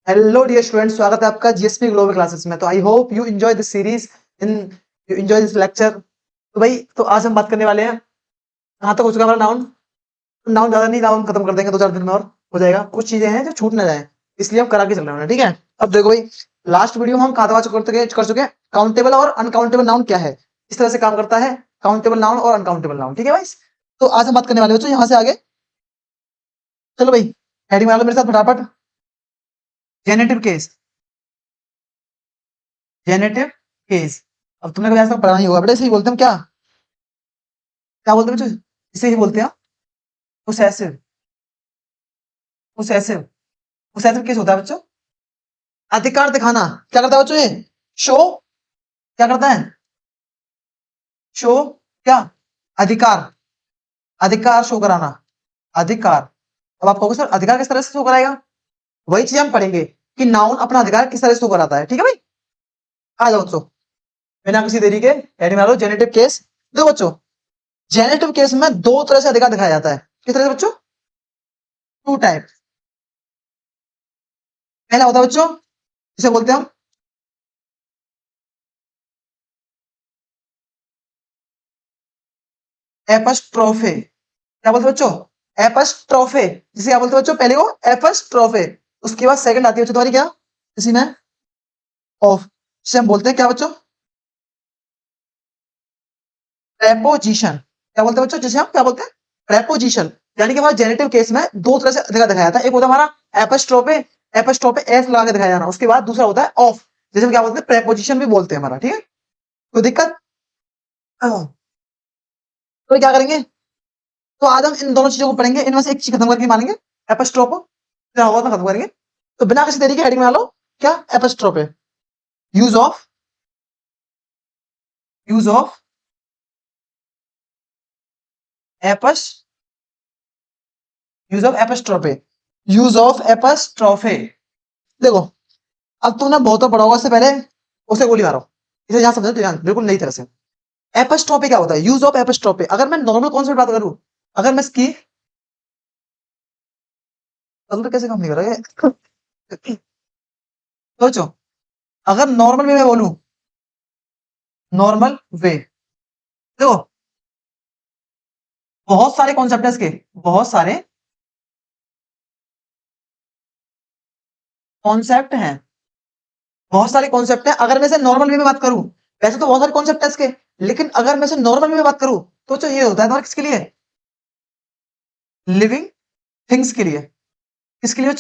Hello dear student, स्वागत है आपका जीएसपी ग्लोबल क्लासेस में। तो I hope you enjoy this series in you enjoy this lecture. तो भाई, तो आज हम बात करने वाले हैं, कहाँ तक हो चुका हमारा नाउन। नाउन ज्यादा नहीं, नाउन खत्म कर देंगे 2-4 दिन में और हो जाएगा। कुछ चीजें हैं जो छूट ना जाए, इसलिए हम करा के चल रहे हैं, ठीक है। अब देखो भाई, लास्ट वीडियो में हम कहाँ तक कर चुके काउंटेबल और अनकाउंटेबल नाउन क्या है, इस तरह से काम करता है काउंटेबल नाउन और अनकाउंटेबल नाउन, ठीक है भाई। तो आज हम बात करने वाले हो, तो यहाँ से आगे चलो भाई, हेडिंग मार लो मेरे साथ फटाफट। Generative case, generative case. अब तुमने कभी ऐसा पढ़ा नहीं होगा, बेटा इसे ही बोलते हैं क्या, क्या बोलते हैं बच्चों, इसे ही बोलते हैं पोसेसिव। पोसेसिव, पोसेसिव केस होता है बच्चों। अधिकार दिखाना, क्या करता है बच्चों ये, शो, क्या करता है, शो, क्या, अधिकार, अधिकार शो कराना, अधिकार। अब आप कहोगे सर अधिकार किस तरह से शो कराएगा, वही चीज हम पढ़ेंगे कि नाउन अपना अधिकार किस तरह से शो कराता है, ठीक है भाई। आ जाओ बच्चों, बिना किसी देरी के हेडिंग मारो जेनेटिव केस। देखो बच्चों, जेनेटिव केस में दो तरह से अधिकार दिखाया जाता है। किस तरह से बच्चों, टू टाइप। पहला होता है बच्चों, इसे बोलते हैं हम एपस्ट्रोफे। क्या बोलते हैं बच्चों, एपस्ट्रोफे। जिसे क्या बोलते हैं बच्चों, पहले वो एपस्ट्रोफे, उसके बाद सेकंड आती है बच्चों तुम्हारी क्या, इसी में ऑफ, जिसे हम बोलते हैं क्या बच्चों, प्रेपोजिशन। क्या बोलते हैं बच्चों, जिसे हम क्या बोलते हैं, प्रेपोजिशन। यानी कि हमारे जेनेटिव केस में दो तरह से अधिकार दिखाया था। एक होता है हमारा एपस्ट्रोफे, एपस्ट्रोफे एस लगा के दिखाया जाना। उसके बाद दूसरा होता है ऑफ, जिसे हम क्या बोलते हैं, प्रेपोजिशन भी बोलते हैं हमारा, ठीक है। कोई दिक्कत, तो क्या करेंगे, तो आज हम इन दोनों चीजों को पढ़ेंगे, इनमें से एक चीज खत्म करके मानेंगे एपस्ट्रोफ, क्या होगा तो खत्म करेंगे। तो बिना किसी तरीके हेडिंग में लो क्या, एपस्ट्रोफ है, यूज ऑफ, यूज ऑफ एपस, use of apostrophe, use of apostrophe. देखो, अब तुमने बहुत पढ़ा होगा इससे पहले, उसे गोली मारो, इसे जहां समझो तो ध्यान बिल्कुल नई तरह से। एपस्ट्रोफे क्या होता है, यूज ऑफ एपस्ट्रोफे। अगर मैं नॉर्मल कॉन्सेप्ट बात करूं, अगर मैं इसकी तो कैसे काम नहीं कर रहा है, सोचो, अगर नॉर्मल वे में बोलूं, नॉर्मल वे, देखो बहुत सारे कॉन्सेप्ट है इसके, बहुत सारे कॉन्सेप्ट हैं, बहुत सारे कॉन्सेप्ट है। अगर मैं इसे नॉर्मल वे में बात करूं, वैसे तो बहुत सारे कॉन्सेप्ट है इसके, लेकिन अगर मैं इसे नॉर्मल वे में बात करूं तो जो ये होता है तुम्हारा किसके लिए, लिविंग थिंग्स के लिए। किसके लिए,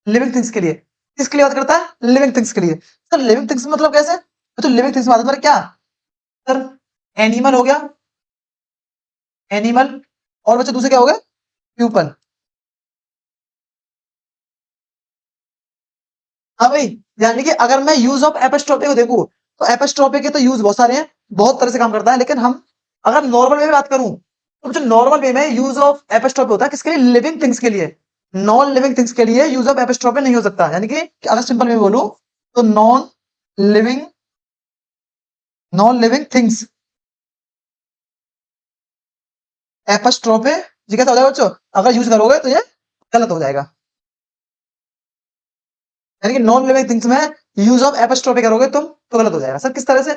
लिविंग थिंग्स के लिए। किसके लिए बात करता है, लिविंग थिंग्स के लिए। सर लिविंग थिंग्स मतलब कैसे, तो लिविंग थिंग्स मतलब क्या, सर एनिमल हो गया, एनिमल, और बच्चे दूसरे क्या हो गए, प्यूपल। हाँ भाई, यानी कि अगर मैं यूज ऑफ एपस्ट्रोफे को देखूं, तो एपस्ट्रोफे के तो यूज बहुत सारे हैं, बहुत तरह से काम करता है, लेकिन हम अगर नॉर्मल वे में बात करूं, तो जो नॉर्मल वे में यूज ऑफ एपस्ट्रोफे होता है किसके लिए, लिविंग थिंग्स के लिए। नॉन लिविंग थिंग्स के लिए यूज ऑफ एपस्ट्रोफे नहीं हो सकता। यानी कि अगर सिंपल में बोलूं, तो non living, non living things apostrophe, जी कैसा हो जाएगा बच्चों, अगर यूज करोगे तो ये गलत हो जाएगा। यानी कि नॉन लिविंग थिंग्स में यूज ऑफ एपस्ट्रोफे करोगे तुम तो गलत हो जाएगा। सर किस तरह से,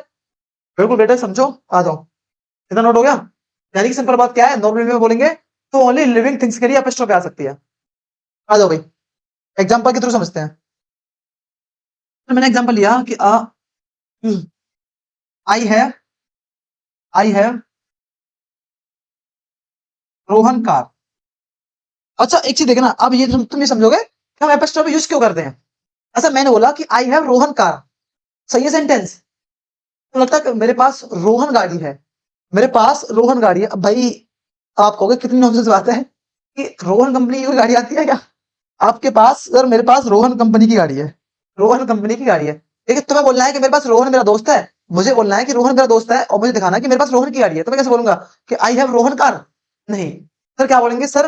बिल्कुल बेटा समझो, आ जाओ, इतना नोट हो गया। यानी कि सिंपल बात क्या है, नॉर्मल में बोलेंगे तो ओनली लिविंग थिंग्स के लिए एपस्ट्रोफे आ सकती है। आ जाओ भाई, एग्जांपल के थ्रू समझते हैं। तो मैंने एग्जांपल लिया कि I have, I have Rohan car. अच्छा एक चीज देखना, अब ये तुम ये समझोगे कि हम एपस्ट्रोफे यूज क्यों करते हैं। अच्छा मैंने बोला कि आई हैव रोहन कार, सही है सेंटेंस, तो लगता है कि मेरे पास रोहन गाड़ी है, मेरे पास रोहन गाड़ी है। अब भाई आप कहोगे कितनी नॉनसेंस बात है कि रोहन कंपनी की कोई गाड़ी आती है क्या, आपके पास, सर मेरे पास रोहन कंपनी की गाड़ी है, रोहन कंपनी की गाड़ी है। लेकिन तुम्हें बोलना है कि मेरे पास रोहन मेरा दोस्त है, मुझे बोलना है कि रोहन मेरा दोस्त है, और मुझे दिखाना है कि मेरे पास रोहन की गाड़ी है, तो मैं कैसे बोलूंगा कि आई हैव रोहन कार, नहीं। सर क्या बोलेंगे, सर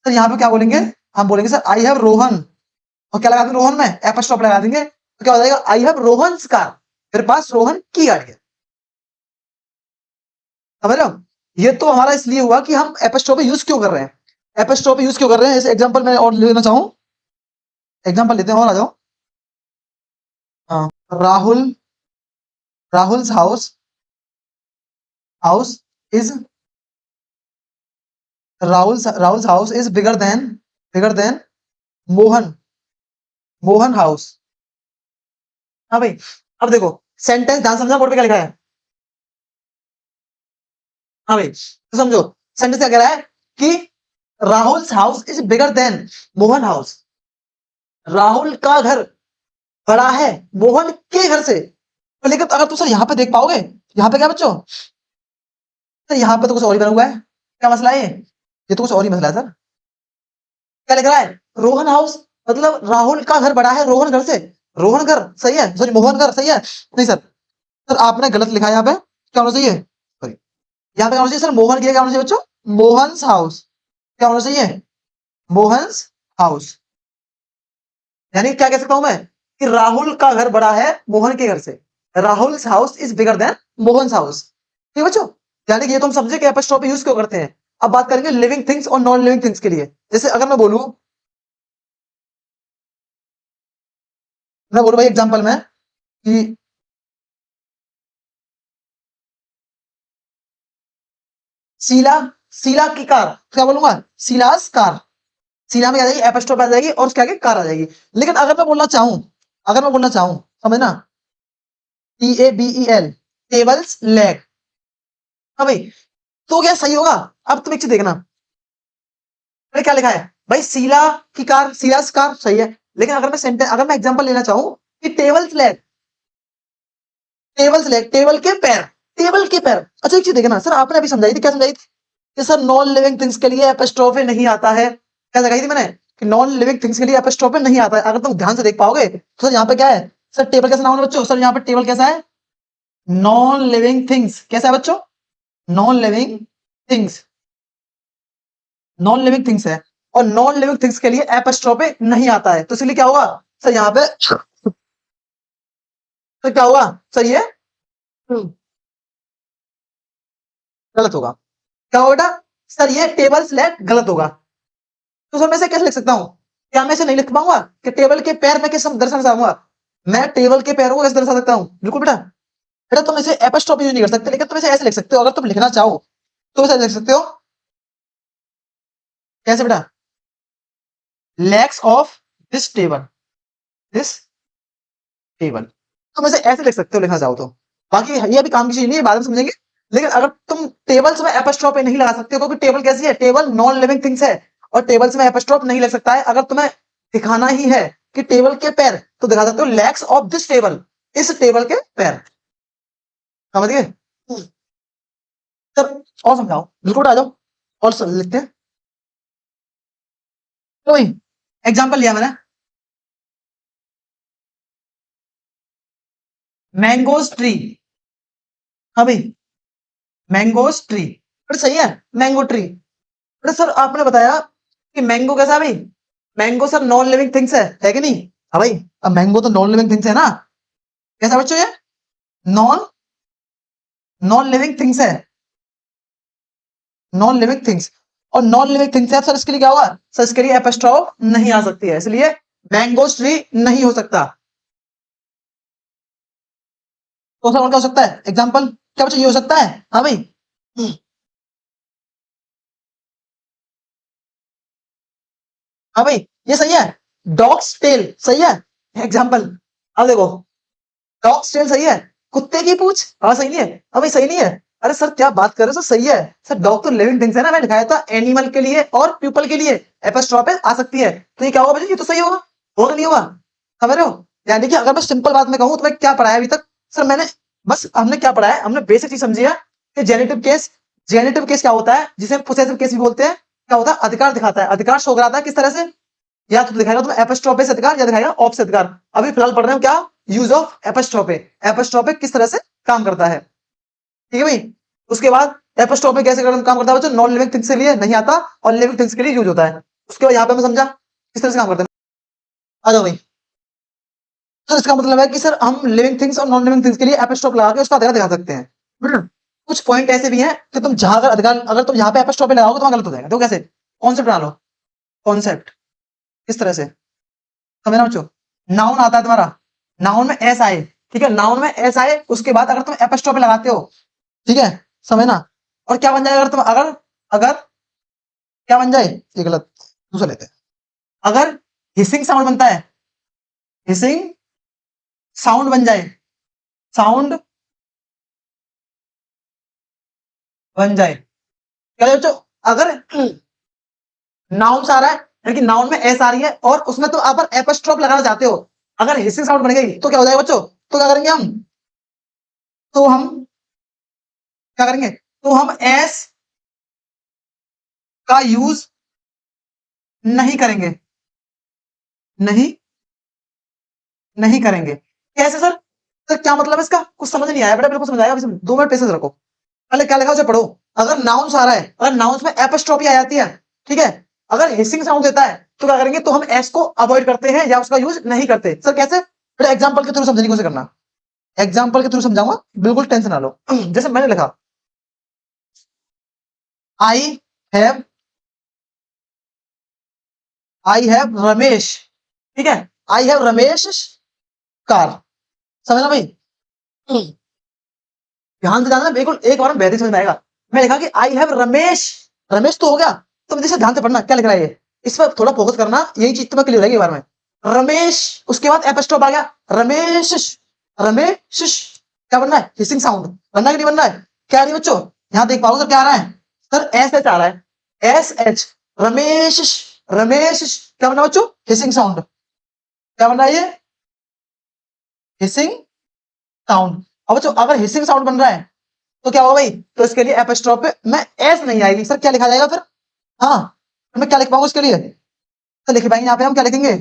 यहाँ पे क्या बोलेंगे, हम बोलेंगे सर आई हैव रोहन, और क्या लगा देंगे रोहन में, एपस्ट्रॉफ लगा देंगे, तो क्या हो जाएगा, आई हैव रोहन कार, मेरे पास रोहन की गाड़ी है। समझ रहे हो, ये तो हमारा इसलिए हुआ कि हम एपस्ट्रॉफी यूज क्यों कर रहे हैं, एपस्ट्रॉफी यूज क्यों कर रहे हैं। ऐसे एग्जांपल मैं और लेना चाहूं, एग्जांपल लेते हैं और आ जाओ। Rahul Rahul's house is Rahul's house is bigger than Mohan Mohan house. हाँ भाई, अब देखो सेंटेंस ध्यान समझना, बोर्ड पे क्या लिखा है। हाँ भाई तो समझो, सेंटेंस क्या कह रहा है कि Rahul house is bigger than Mohan house. Rahul का घर बड़ा है मोहन के घर से। तो लेकिन अगर तुम सर यहाँ पे देख पाओगे, यहाँ पे क्या बच्चों, सर यहाँ पे तो कुछ और ही बना हुआ है। क्या मसला है ये तो कुछ और ही मसला है सर। क्या लिख रहा है, रोहन हाउस, मतलब राहुल का घर बड़ा है रोहन घर से। रोहन घर सही है, सॉरी मोहन घर सही है। नहीं सर, सर आपने गलत लिखा है यहाँ पे। क्या होना चाहिए, सॉरी यहाँ पे क्या होना चाहिए सर, मोहन के क्या होना चाहिए बच्चों, मोहन्स हाउस। क्या होना चाहिए, मोहन्स हाउस। यानी क्या कह सकता हूं मैं कि राहुल का घर बड़ा है मोहन के घर से। Rahul house is bigger than Mohan house. ठीक है बच्चों, यानी कि ये तो हम समझे कि एपोस्ट्रोफी यूज क्यों करते हैं। अब बात करेंगे लिविंग थिंग्स और नॉन लिविंग थिंग्स के लिए। जैसे अगर मैं बोलूं भाई एग्जांपल में कि शीला शीला की कार, तो क्या बोलूंगा, शीलास कार। शीला में आ जाएगी, एपोस्ट्रोफ आ जाएगी और उसके आगे कार आ जाएगी। लेकिन अगर मैं बोलना चाहूं समझना, TABEL, टेबल्स लेग। हाँ भाई, तो क्या सही होगा। अब तुम एक चीज देखना, मैंने क्या लिखा है भाई, शीला की कार, शीलास कार सही है। लेकिन अगर मैं एग्जांपल लेना चाहूं कि टेबल्स लेग टेबल के पैर। अच्छा एक चीज देखना सर, आपने अभी समझाई थी, क्या समझाई थी कि सर नॉन लिविंग थिंग्स के लिए एपोस्ट्रोफे नहीं आता है। क्या लगाई थी मैंने कि नॉन लिविंग थिंग्स के लिए एपोस्ट्रोफे नहीं आता है। अगर तुम ध्यान से देख पाओगे तो सर यहाँ पे क्या है, सर टेबल कैसा नाम है बच्चों, सर यहाँ पे टेबल कैसा है, नॉन लिविंग थिंग्स कैसा है बच्चों, non living things, non living things है। और नॉन लिविंग थिंग्स के लिए एपोस्ट्रोफे नहीं आता है, तो इसलिए क्या होगा सर यहाँ पे, तो क्या होगा सर ये गलत होगा। क्या होगा बेटा, सर ये टेबल्स लेग गलत होगा। तो सर मैं इसे कैसे लिख सकता हूँ, क्या मैं इसे नहीं लिख पाऊंगा कि टेबल के पैर में कैसे दर्शाना चाहूंगा। मैं टेबल के पैरों को कैसे दर्शा सकता हूँ, बिल्कुल बेटा। बेटा तुम इसे एपोस्ट्रोफी यूज नहीं कर सकते, लेकिन तुम इसे ऐसे लिख सकते हो, अगर तुम लिखना चाहो तो इसे लिख सकते हो। कैसे बेटा, लेग्स ऑफ दिस टेबल, तुम इसे ऐसे लिख सकते हो लिखना चाहो तो। बाकी ये अभी काम की चीज नहीं है, बाद में समझेंगे। लेकिन अगर तुम टेबल्स में एपोस्ट्रोफ नहीं लगा सकते हो, क्योंकि टेबल कैसी है, टेबल नॉन लिविंग थिंग्स है और टेबल्स में एपोस्ट्रोफ नहीं लग सकता है। अगर तुम्हें दिखाना ही है कि टेबल के पैर, तो दिखा सकते हो लेग्स ऑफ दिस टेबल, इस टेबल के पैर। समझ गए सर, और समझाओ, बिल्कुल आ जाओ और लिखते हैं। तो एग्जाम्पल लिया मैंने, मैंगोज ट्री। हाँ भाई, मैंगोज ट्री, बट सही है, मैंगो ट्री। बट सर आपने बताया कि मैंगो कैसा है भाई, mango sir non living things है कि नहीं। हाँ भाई, अब मैंगो तो नॉन लिविंग थिंग्स है ना। कैसा बच्चों ये, नॉन नॉन लिविंग थिंग्स है, नॉन लिविंग थिंग्स। और नॉन लिविंग थिंग्स है सर, इसके लिए क्या होगा सर, इसके लिए एपोस्ट्रोफ नहीं आ सकती है, इसलिए मैंगोज ट्री नहीं हो सकता। तो सर और क्या हो सकता है, एग्जाम्पल क्या बच्चों, ये हो सकता है। हाँ भाई, हाँ भाई ये सही है, डॉग्स टेल सही है, एग्जाम्पल। अब देखो, डॉग्स टेल सही है, कुत्ते की पूंछ, हाँ सही नहीं है। हाँ भाई सही नहीं है, अरे सर क्या बात कर रहे हो सर, सही है सर, डॉग तो लिविंग थिंग्स है ना, मैंने दिखाया था एनिमल के लिए और पीपल के लिए एपोस्ट्रोफ आ सकती है। तो ये क्या होगा बच्चों, ये तो सही होगा, होगा नहीं होगा, समझ रहे हो। यानी कि अगर मैं सिंपल बात में कहूँ तो मैं क्या पढ़ाया अभी तक सर, मैंने बस हमने क्या पढ़ा है, हमने बेसिक चीज समझी है कि जेनेटिव केस क्या होता है, जिसे पोसेसिव केस भी बोलते हैं। क्या होता है, अधिकार दिखाता है, अधिकार शो कराता है किस तरह से, या तो दिखाएगा तुम्हें एपोस्ट्रोफे से अधिकार या दिखाएगा ऑफ से अधिकार। अभी फिलहाल पढ़ रहे हो क्या, यूज ऑफ एपोस्ट्रोफे, एपोस्ट्रोफे किस तरह से काम करता है। ठीक है भाई, उसके बाद एपोस्ट्रोफे कैसे काम करता है बच्चों, नॉन लिविंग थिंग्स के लिए नहीं आता और लिविंग थिंग्स के लिए यूज होता है। उसके बाद यहाँ पे मैं समझा किस तरह से काम करते हैं। आ जाओ भाई, सर इसका मतलब है कि सर हम लिविंग थिंग्स और नॉन लिविंग थिंग्स के लिए एपोस्ट्रोफ लगा के उसका अधिकार दिखा सकते हैं। कुछ पॉइंट ऐसे भी हैं कि तुम जहां अगर तुम यहाँ पे एपोस्ट्रोफे लगाओगे तो वहां गलत हो जाएगा। तो कैसे, कॉन्सेप्ट बना लो, कॉन्सेप्ट किस तरह से, समझना बच्चों। नाउन आता है तुम्हारा, नाउन में एस आए, ठीक है, नाउन में एस आए उसके बाद अगर तुम एपोस्ट्रोफी लगाते हो, ठीक है, समझना, और क्या बन जाएगा अगर तुम अगर अगर क्या बन जाए, ये गलत, दूसरा लेते हैं, अगर हिसिंग साउंड बनता है, हिसिंग साउंड बन जाए, साउंड बन जाए, क्या बच्चों, अगर नाउन आ रहा है यानी कि नाउन में एस आ रही है और उसमें तो आप एपोस्ट्रोफ लगाना चाहते हो, अगर हिसिंग साउंड बन गई तो क्या हो जाएगा बच्चों, तो क्या करेंगे हम, तो हम क्या करेंगे, तो हम एस का यूज नहीं करेंगे, नहीं नहीं करेंगे। कैसे सर, तो क्या मतलब है इसका, कुछ समझ नहीं आया बेटा, बिल्कुल समझ आएगा, अभी 2 मिनट पेशेंस रखो। पहले क्या लिखा उसे पढ़ो, अगर नाउन्स आ रहा है, अगर नाउन्स में एपोस्ट्रोफी आ जाती है, ठीक है, अगर हिसिंग साउंड देता है तो क्या करेंगे, तो हम एस को अवॉइड करते हैं या उसका यूज नहीं करते। सर कैसे, बेटा एग्जांपल के थ्रू समझने की कोशिश करना, एग्जांपल के थ्रू समझाऊंगा, बिल्कुल टेंशन ना लो। जैसे मैंने लिखा आई हैव रमेश, ठीक है, आई हैव रमेश कार, समझना भाई, ध्यान से जानना, बिल्कुल एक बार में बेहतर समझ में आएगा। मैं लिखा कि आई हैव रमेश, रमेश तो हो गया, तुम जैसे ध्यान से पढ़ना क्या लिख रहा है ये, इस पर थोड़ा फोकस करना, यही चीज तुम्हें क्लियर रहेगी एक बार में। रमेश, उसके बाद एपोस्ट्रोफ आ गया, रमेश, रमेश, क्या बनना है, हिसिंग साउंड बनना है कि नहीं बनना है, क्या नहीं बच्चों, यहां देख पाओ सर क्या आ रहा है, सर एस एच आ रहा है, एस एच, रमेश, रमेश, क्या बनना बच्चों, हिसिंग साउंड, क्या बनना है ये, हिसिंग साउंड। अब बच्चों अगर हिसिंग साउंड बन रहा है तो क्या होगा भाई, तो इसके लिए एपोस्ट्रोफ पे मैं एस नहीं आएगी, सर क्या लिखा जाएगा फिर, हाँ, तो मैं क्या लिख पाऊंगा उसके लिए, तो लिख पाएंगे यहाँ पे हम क्या लिखेंगे,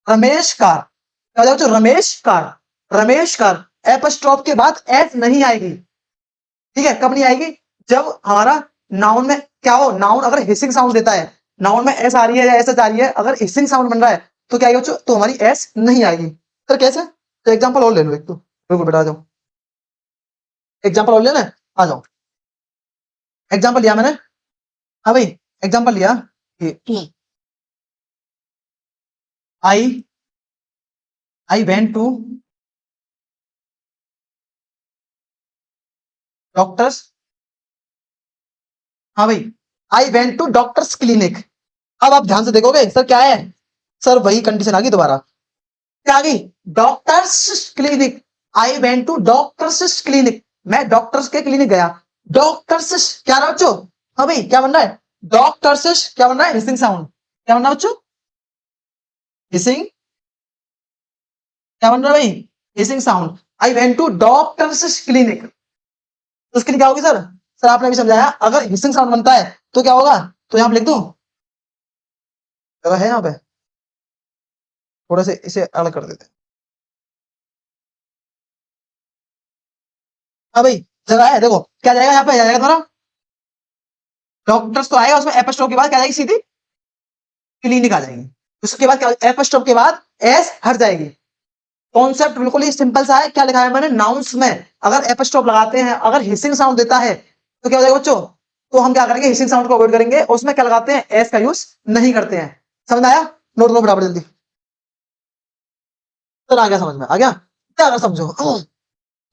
रमेश कार, क्या हो जाएगा बच्चों, Ramesh car, Ramesh car, apostrophe के बाद एस नहीं आएगी, ठीक है, कब नहीं आएगी, जब हमारा नाउन में क्या हो, नाउन अगर हिसिंग साउंड देता है, नाउन में एस आ रही है या एस आ रही है, अगर हिसिंग साउंड बन रहा है तो क्या आएगी बच्चों, तो हमारी एस नहीं आएगी। सर कैसे, तो एग्जांपल और ले लो एक, तो बिल्कुल बेटा आ जाओ, एग्जांपल और लेना है, आ जाओ, एग्जांपल लिया मैंने, हाँ भाई, एग्जांपल लिया कि आई वेंट टू डॉक्टर्स, हाँ भाई, I went to doctor's clinic. अब आप ध्यान से देखोगे सर क्या है, सर वही कंडीशन आ गई दोबारा, क्या आ गई, doctor's clinic, I went to doctor's clinic, मैं डॉक्टर्स के क्लिनिक गया, डॉक्टर्स क्या रहा बच्चों, हाँ भाई क्या बन रहा है, डॉक्टर्स क्या बन रहा है, हिसिंग साउंड, क्या बन रहा है बच्चों, हिसिंग, क्या बन रहा है भाई, hissing sound, I went to doctor's clinic, तो उसके लिए क्या होगी सर, सर आपने भी समझाया, अगर हिसिंग साउंड बनता है तो क्या होगा, तो यहां पे लिख दूं, जगह है यहाँ पे, थोड़ा से इसे अलग कर देते हैं, हाँ भाई जगह है, देखो क्या जाएगा यहाँ पे, आ जाएगा तुम्हारा डॉक्टर्स तो आएगा, उसमें एपोस्ट्रोफ के बाद क्या जाएगी, सीधी क्लिनिक आ जाएगी, उसके बाद क्या, एपोस्ट्रोफ के बाद एस हट जाएगी। कॉन्सेप्ट बिल्कुल ही सिंपल सा है, क्या लिखा है मैंने, नाउन्स में अगर एपोस्ट्रोफ लगाते हैं, अगर हिसिंग साउंड देता है तो क्या हो जाएगा बच्चों, तो हम क्या करेंगे, हिसिंग साउंड को अवॉइड करेंगे, उसमें क्या लगाते हैं, एस का यूज नहीं करते हैं। समझ आया, नोट लो बराबर जल्दी, तो आ गया समझ में, आ गया, क्या अगर समझो,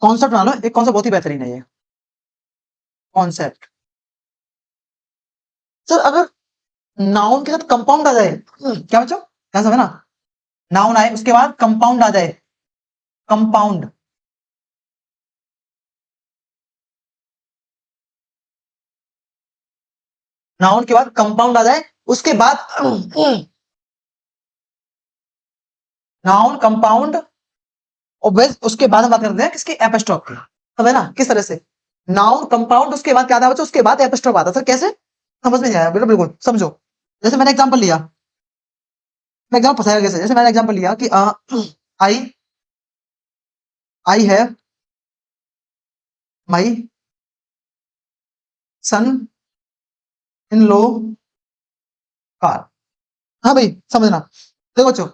कॉन्सेप्ट बना लो, एक कॉन्सेप्ट बहुत ही बेहतरीन है ये कॉन्सेप्ट। सर अगर नाउन के साथ कंपाउंड आ जाए, क्या बच्चों, क्या समझ ना, नाउन आए उसके बाद कंपाउंड आ जाए, कंपाउंड, नाउन के बाद कंपाउंड आ जाए, उसके बाद नाउन कंपाउंड, और बस उसके बाद हम बात करते हैं किसकी, एपोस्ट्रोफ की, समझ ना किस तरह से, नाउन कंपाउंड उसके बाद क्या था बच्चों, उसके बाद एपोस्ट्रोफ आता, सर कैसे, समझ में नहीं आया, बिल्कुल बिल्कुल समझो, जैसे मैंने एग्जांपल लिया, मैं एग्जांपल फंसाया कैसे, जैसे मैंने एग्जांपल लिया कि आई आई have my son in law car, हाँ भाई समझना, देखो बच्चों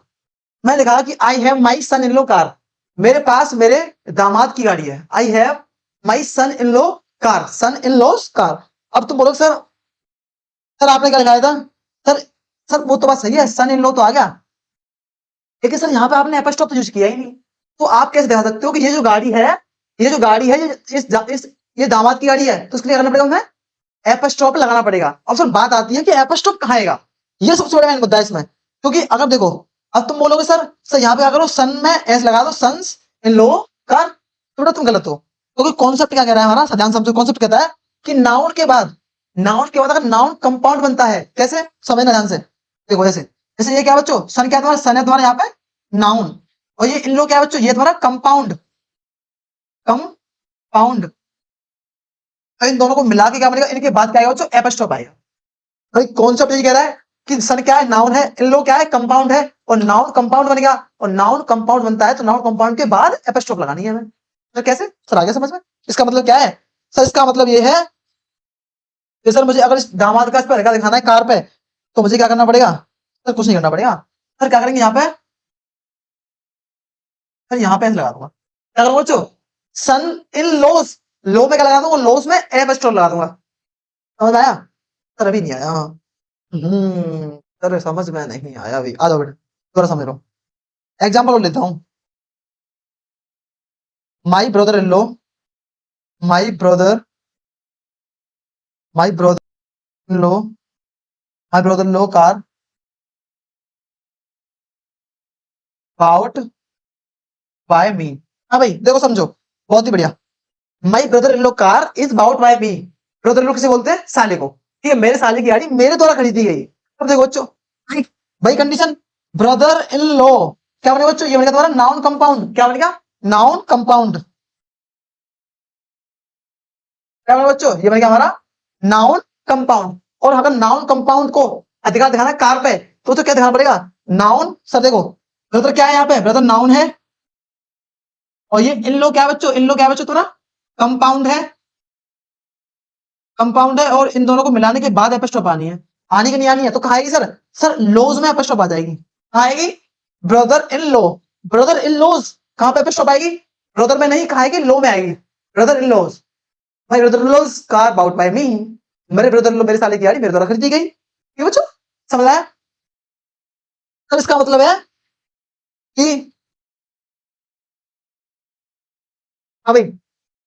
मैं लिखा कि आई have my son in law car, मेरे पास मेरे दामाद की गाड़ी है, I have my son in law car, son in law car. अब तुम बोलो सर, सर आपने क्या लिखाया था, सर सर वो तो बात सही है, सन इन लॉ तो आ गया, लेकिन सर यहाँ पे आपने एपस्ट्रॉफ तो यूज किया ही नहीं, तो आप कैसे दिखा सकते हो कि ये जो गाड़ी है, ये जो गाड़ी है, ये दामाद की गाड़ी है, तो उसके लिए करना पड़ेगा हमें एपस्ट्रॉफ लगाना पड़ेगा। अब सर बात आती है कि एपस्ट्रॉफ कहाँ आएगा, ये सबसे बड़ा मेन मुद्दा है इसमें। क्योंकि अगर देखो, अब तुम बोलोगे सर यहाँ पे अगर सन में एस लगा दो, सन्स इन लो कर, थोड़ा तुम गलत हो। क्योंकि कॉन्सेप्ट क्या कह रहा है हमारा, ध्यान समझो, कॉन्सेप्ट कहता है कि नाउन के बाद अगर नाउन कंपाउंड बनता है, कैसे समझना ध्यान से। देखो जैसे जैसे ये क्या बच्चों, सन क्या तुम्हारा, सन है तुम्हारा यहाँ पे नाउन, और ये इन लो क्या बच्चों, ये तुम्हारा कंपाउंड, कंपाउंड। तो इन दोनों को मिला के क्या बनेगा, इनके बाद क्या आएगा बच्चों, एपस्ट्रॉफ आएगा। भाई कॉन्सेप्ट ये कह रहा है कि सन क्या है, नाउन है, इन लो क्या है, कंपाउंड है, और नाउन कंपाउंड बनेगा, और नाउन कंपाउंड बनता है तो नाउन कंपाउंड के बाद एपस्ट्रॉफ लगानी है हमें। तो कैसे सर, आगे समझ में, इसका मतलब क्या है सर, इसका मतलब ये है कि सर मुझे अगर इस दामाद का इस पर रेखा दिखाना है कार पे, तो मुझे क्या करना पड़ेगा सर, कुछ नहीं करना पड़ेगा सर, क्या करेंगे यहाँ पे सर, यहाँ पे लगा दूंगा, क्या करूंगा बच्चों, सन इन लोस, लो में क्या लगा दूंगा, लोस में एपस्ट्रॉफ लगा दूंगा। समझ आया सर, अभी नहीं आया। सर समझ में नहीं आया अभी, आ जाओ बेटा थोड़ा समझ लो। एग्जाम्पल और लेता हूँ, my brother in law, my brother my brother in law, my brother in law car bought by me. हाँ भाई देखो समझो, बहुत ही बढ़िया। My brother in law car is bought by me, brother in law किसे बोलते हैं, साले को, ठीक है, मेरे साले की गाड़ी मेरे द्वारा खरीदी गई। अब देखो बच्चों, भाई भाई कंडीशन, ब्रदर इन लो क्या बनेगा बच्चों, ये बनेगा तुम्हारा नाउन कंपाउंड, क्या बनेगा, नाउन कंपाउंड, क्या बनेगा बच्चों, ये बनेगा हमारा नाउन कंपाउंड। और अगर नाउन कंपाउंड को अधिकार दिखाना है कार पे, तो क्या दिखाना पड़ेगा, नाउन। सर देखो ब्रदर क्या है, यहाँ पे ब्रदर नाउन है, और ये इन लो क्या है बच्चों, इन लो क्या है बच्चों तुम्हारा कंपाउंड है, कंपाउंड है, और इन दोनों को मिलाने के बाद एपस्ट्रॉफ आनी है, आनी कि नहीं आनी है, तो कहा आएगी सर, सर लोज में एपस्ट्रॉफ आ जाएगी, कहा आएगी, brother in low, brother in लोज, कहां पे एपस्ट्रॉफ आएगी, ब्रदर में नहीं, कहा आएगी, लो में आएगी, ब्रदर इन लॉज, भाई brother in laws car bought by me, मेरे ब्रदर इन लॉ मेरे साले की गाड़ी मेरे द्वारा खरीदी गई, ये बच्चों समझ आया। तो इसका मतलब है कि, हाँ भाई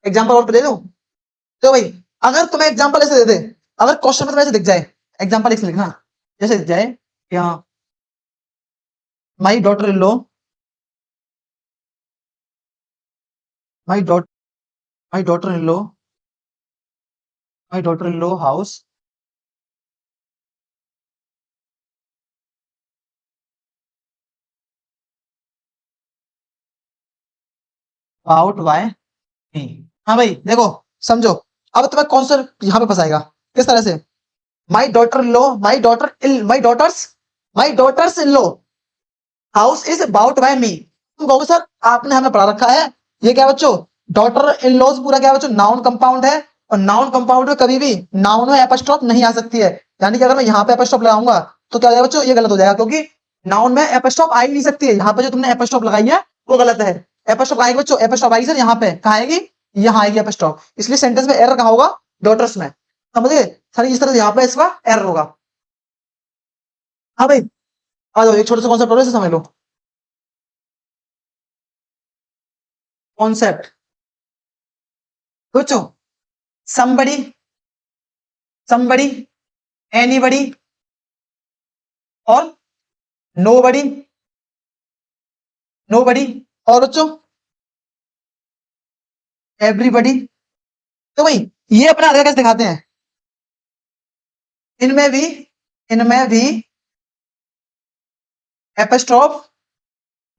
एग्जांपल और दे दूं, तो भाई अगर तुम्हें एग्जांपल ऐसे दे दे, अगर क्वेश्चन में तुम्हें ऐसे दिख जाए, एग्जांपल ऐसे लिखना, जैसे दिख जाए कि हाँ, my daughter in law, my dot my daughter in law, my daughter in law house bought by me. हाँ भाई देखो समझो, अब तुम्हें कॉन्सेप्ट यहाँ पे फंसाएगा, किस तरह से, my daughter in law, my daughters in law house is bought by me. तुम कहोगे सर आपने हमें पढ़ा रखा है, ये क्या बच्चों, डॉटर इन लॉज पूरा क्या बच्चों, नाउन कंपाउंड है, और नाउन कंपाउंड में कभी भी नाउन में एपस्ट्रॉफ नहीं आ सकती है, यानी कि अगर मैं यहाँ पे एपस्ट्रॉफ लगाऊंगा तो क्या हो जाएगा बच्चों, ये गलत हो जाएगा, क्योंकि नाउन में एपस्ट्रॉफ आ ही नहीं सकती है, यहाँ पे जो तुमने एपस्ट्रॉफ लगाई है वो गलत है। एपस्ट्रॉफ आएगी बच्चों, एपस्ट्रॉफ आएगी सर यहाँ पे, कहाँ आएगी, यहाँ आएगी एपस्ट्रॉफ, इसलिए सेंटेंस में एरर कहाँ होगा, डॉटर्स में, समझ गए सर, इस तरह से यहाँ पे इसका एरर होगा। हाँ भाई आ जाओ, एक छोटे से कॉन्सेप्ट और समझ लो, कॉन्सेप्ट बच्चों, somebody somebody anybody और nobody nobody और बच्चों everybody। तो भाई ये अपना आधार कैसे दिखाते हैं, इनमें भी इनमें भी एपस्ट्रॉफ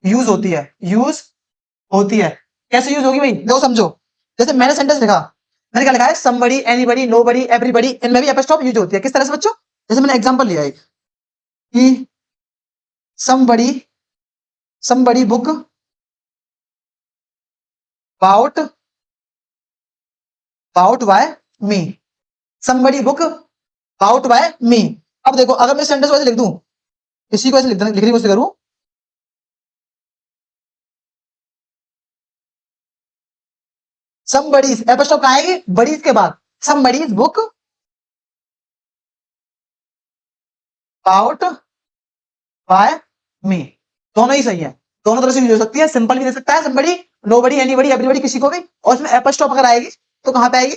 यूज होती है, यूज होती है, कैसे यूज होगी भाई देखो समझो, जैसे मैंने सेंटेंस लिखा, मैंने क्या लिखा है, somebody anybody nobody everybody, इनमें भी एपस्ट्रॉफ यूज होती है, किस तरह से बच्चों, जैसे मैंने एग्जांपल लिया एक कि somebody somebody book about about by me, somebody book about by me। अब देखो अगर मैं सेंटेंस वैसे लिख दूं, इसी को ऐसे लिखने की कोशिश करूं, somebody's एपस्ट्रॉफ कहाँ आएगी, बड़ीज के बाद, somebody's book about by me, दोनों ही सही है, दोनों तरह से यूज हो सकती है, सिंपल भी दे सकता है somebody, nobody, anybody, everybody, किसी को भी, और इसमें एपस्ट्रॉफ अगर आएगी तो कहाँ पे आएगी,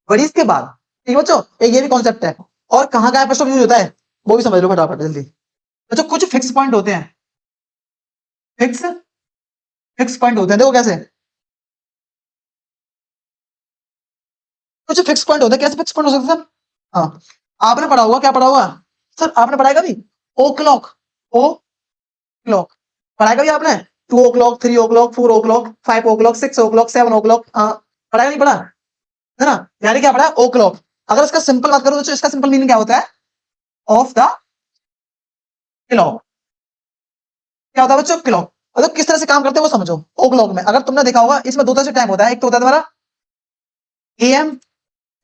बड़ी के बाद। ठीक है बच्चों, एक ये भी कॉन्सेप्ट है। और कहाँ का एपस्ट्रॉफ यूज होता है वो भी समझ लो फटाफट जल्दी। बच्चों कुछ फिक्स पॉइंट होते हैं, फिक्स फिक्स पॉइंट होते हैं, देखो कैसे, कुछ फिक्स पॉइंट होते हैं, कैसे फिक्स पॉइंट हो सकते हैं सर? हाँ, आपने पढ़ा होगा, क्या पढ़ा होगा सर, आपने पढ़ाया कभी ओ क्लॉक, ओ क्लॉक पढ़ाया कभी आपने, 2 o'clock, 3 o'clock, 4 o'clock, 5 o'clock, 6 o'clock, 7 o'clock, पढ़ाया नहीं पढ़ा, है ना? यानी क्या पढ़ा, ओ क्लॉक। अगर इसका सिंपल बात करो तो इसका सिंपल मीनिंग क्या होता है, ऑफ द क्लॉक। क्या होता है बच्चों, क्लॉक। मतलब किस तरह से काम करते हैं वो समझो। ओ क्लॉक में अगर तुमने देखा होगा, इसमें दो तरह से टाइम होता है, एक तो होता है तुम्हारा एएम,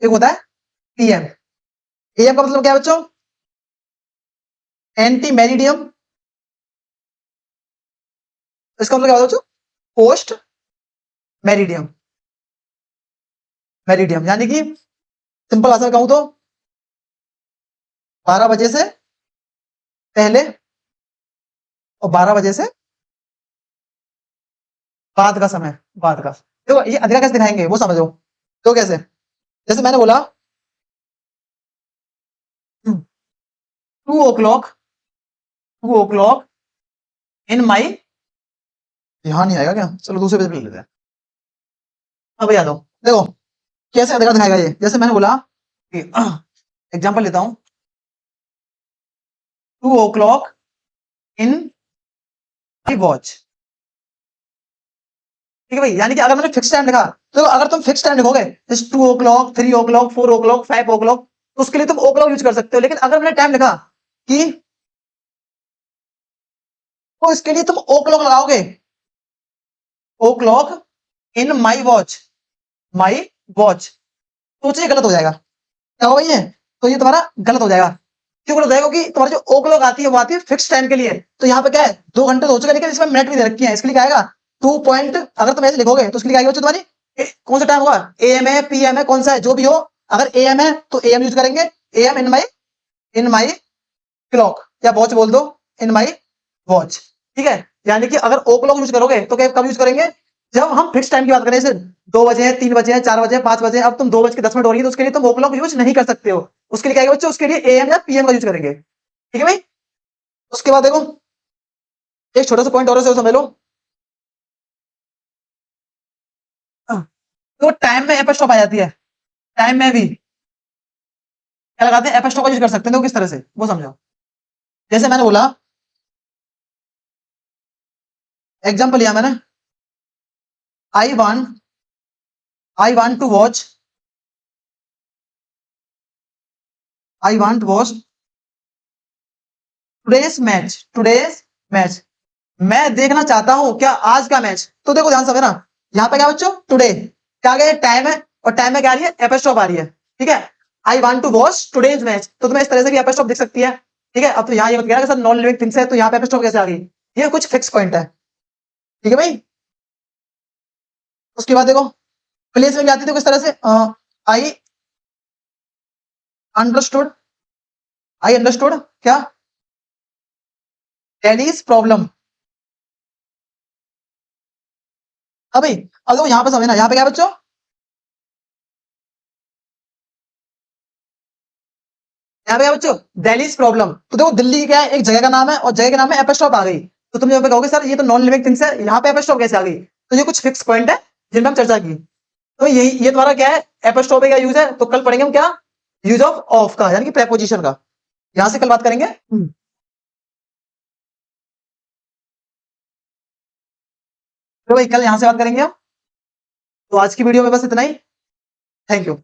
एक होता है पीएम। एएम का मतलब क्या है बच्चों, एंटी मेरिडियम, इसका मतलब क्या होता है बच्चों, पोस्ट मेरिडियम, मेरिडियम यानी कि सिंपल भाषा में कहूं तो 12 बजे से पहले और 12 बजे से बाद का समय, बाद का। देखो ये अधिका कैसे दिखाएंगे वो समझो, तो कैसे, जैसे मैंने बोला 2 o'clock, 2 o'clock इन माई, ध्यान नहीं आएगा क्या, चलो दूसरे पेज पे ले लेते हैं। अब याद हो, देखो कैसे अधिका दिखाएगा ये, जैसे मैंने बोला कि एग्जांपल लेता हूं, 2 o'clock इन माई वॉच। ठीक है भाई, यानी कि अगर मैंने फिक्स टाइम लिखा, तो अगर तुम फिक्स टाइम लिखोगे जैसे 2 o'clock, 3 o'clock, 4 o'clock, 5 o'clock, तो उसके लिए तुम ओ क्लॉक यूज कर सकते हो। लेकिन अगर मैंने टाइम लिखा कि, तो इसके लिए तुम ओ क्लॉक लगाओगे, o'clock in my watch, my watch, तो ये गलत हो जाएगा। क्या होगा ये, तो ये तुम्हारा गलत हो जाएगा। क्यों गलत हो जाएगा, क्योंकि तुम्हारी जो ओ क्लॉक आती है वो आती है फिक्स टाइम के लिए, तो यहाँ पे क्या है 2 घंटे तो हो चुके, लेकिन इसमें मिनट भी दे रखी है, इसके लिए क्या आएगा 2 पॉइंट, अगर तुम ऐसे लिखोगे तो उसके लिए आएगा तुम्हारी कौन सा टाइम होगा, एएम है पीएम है, कौन सा है जो भी हो। अगर एएम है तो एएम यूज करेंगे, एएम इन माई क्लॉक, या वॉच बोल दो, इन माई वॉच। ठीक है, यानी कि अगर ओ क्लॉक यूज करोगे तो क्या कब यूज करेंगे, जब हम फिक्स टाइम की बात करें, जैसे 2 बजे हैं, 3 बजे हैं, 4 बजे हैं, 5 बजे, अब तुम 2 बज के 10 मिनट हो रही है, तो उसके लिए तुम ओ क्लॉक यूज नहीं कर सकते हो। उसके लिए क्या है बच्चों, उसके लिए एएम या पीएम का यूज करेंगे। ठीक है भाई, उसके बाद देखो एक छोटा सा पॉइंट और है, समझ लो। तो टाइम में एपस्टॉप आ जाती है, टाइम में भी क्या लगाते हैं, एपस्टॉप का यूज कर सकते हैं, तो किस तरह से वो समझो। जैसे मैंने बोला, एग्जांपल लिया मैंने, I want to watch, I want watch today's match, मैं देखना चाहता हूं क्या आज का मैच। तो देखो ध्यान से समझना, यहाँ पे क्या बच्चों, टुडे क्या गया, टाइम है, और टाइम में क्या आ रही है, एपस्टॉप आ रही है। ठीक है, I want to watch today's match, तो तुम्हें इस तरह से भी एपस्टॉप दिख सकती है। ठीक है, अब तो यहाँ ये मत कहना सर नॉन लिविंग थिंग्स है, तो यहाँ पे एपस्टॉप कैसे आ गई, ये कुछ फिक्स पॉइंट है। ठीक है भाई, उसके बाद देखो प्लेस में भी आती थी किस तरह से, आई अंडरस्टूड, आई अंडरस्टूड क्या, डैडीज प्रॉब्लम। अभी अब देखो यहाँ पे समझना, यहाँ पे क्या बच्चों, यहाँ पे क्या बच्चों, दिल्लीज प्रॉब्लम। तो देखो दिल्ली क्या है, एक जगह का नाम है, और जगह के नाम में एपस्टॉप आ गई। तो तुम यहाँ पे कहोगे सर ये तो नॉन लिविंग थिंग्स है, यहाँ पे एपस्टॉप कैसे आ गई, तो ये कुछ फिक्स पॉइंट है जिन पर हम चर्चा की। तो यही ये तुम्हारा क्या है, एपस्टॉप का यूज है। तो कल पढ़ेंगे हम क्या, यूज ऑफ का, यानी कि प्रेपोजिशन का, यहां से कल बात करेंगे। तो भाई कल यहां से बात करेंगे हम। तो आज की वीडियो में बस इतना ही, थैंक यू।